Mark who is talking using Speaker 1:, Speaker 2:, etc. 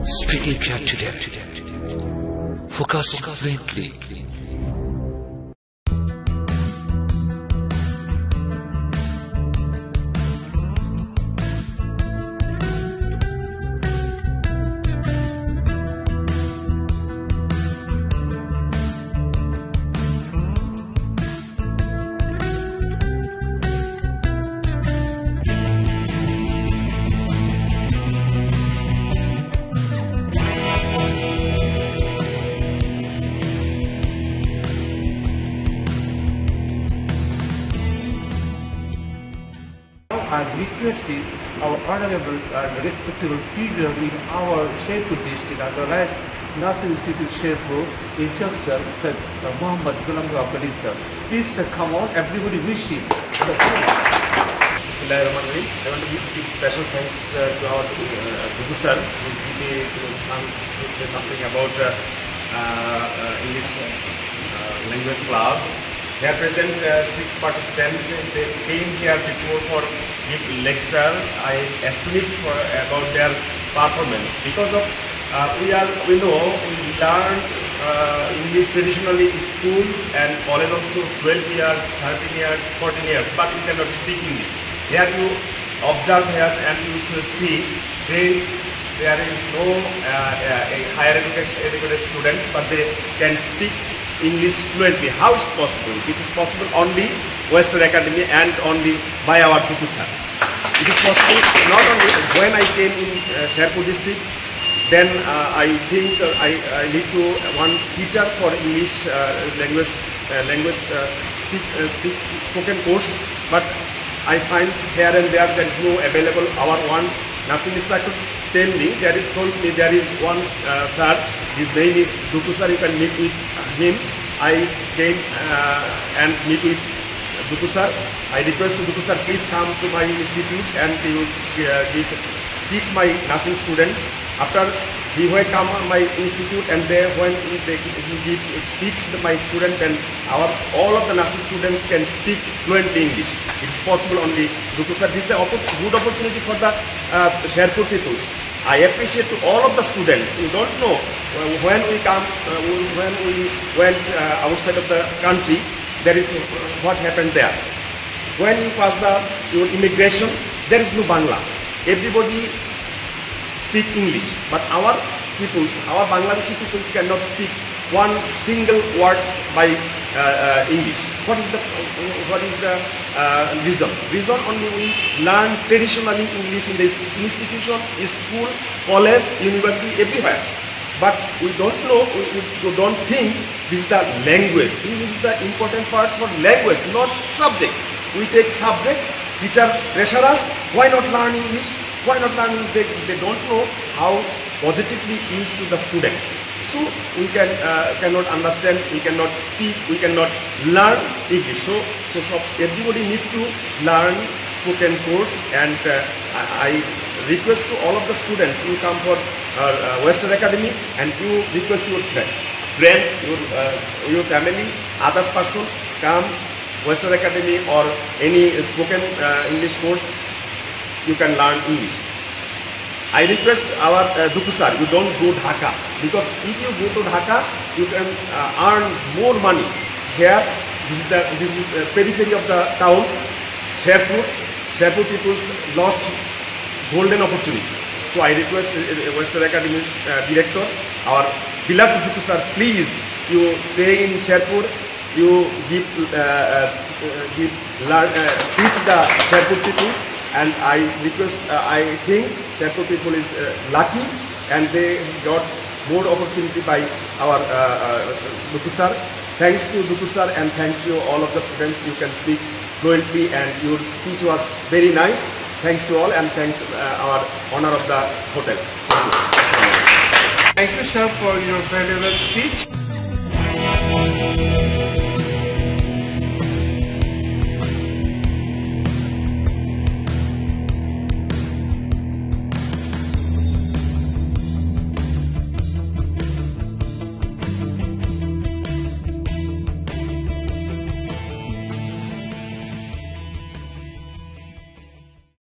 Speaker 1: speaking here today, focusing fluently.
Speaker 2: I requested our honorable and respectable figure in our Sherpur district as well as Nasir Institute Sherpur, H.R. sir, Muhammad Ghulam Abadi sir. Please come on, everybody wish him.
Speaker 3: Bismillahirrahmanirrahim. I want to give big special thanks to our Dugu sir, who is giving me chance to say something about English language club. Here present 6 participants. They came here before for give lecture. I estimate about their performance because of we know we learned English traditionally in school and college also 12 years, 13 years, 14 years, but we cannot speak English. Here you observe here and you should see there is no higher educated students, but they can speak English fluently. How is possible? It is possible only Western Academy and only by our Dugu sir. It is possible not only when I came in Sherpur district, then I think I need to one teacher for English language spoken course, but I find here and there is no available. Our one nursing instructor told me there is one sir, his name is Dugu sir, you can meet with him. I came and meet with Dugu sir. I request to Dugu sir, please come to my institute and he will teach my nursing students. After he will come to my institute and when he teach my students, then all of the nursing students can speak fluently English. It is possible only Dugu sir. This is a good opportunity for the Sherpur peoples. I appreciate to all of the students. You don't know when we come, when we went outside of the country, there is what happened there. When you pass your immigration, there is no Bangla. Everybody speak English, but our peoples, our Bangladeshi peoples cannot speak one single word by English. What is the reason? Reason only we learn traditionally English in the institution, school, college, university, everywhere. But we don't know, we don't think this is the language. English is the important part for language, not subject. We take subject, teacher pressure us, why not learn English? Why not learn English? They don't know how positively used to the students. So we cannot understand, we cannot speak, we cannot learn English. So everybody need to learn spoken course, and I request to all of the students, you come for Western Academy and you request your friend, your family, others person, come Western Academy or any spoken English course, you can learn English. I request our Dugu sir, you don't go Dhaka, because if you go to Dhaka, you can earn more money. Here, this is the periphery of the town, Sherpur people lost golden opportunity. So I request Western Academy director, our beloved Dugu sir, please, you stay in Sherpur, you teach the Sherpur people. And I request, I think Sherpur people is lucky and they got more opportunity by our Dugu sir. Thanks to Dugu sir and thank you all of the students. You can speak fluently and your speech was very nice. Thanks to all and thanks our owner of the hotel.
Speaker 2: Thank you sir for your valuable speech.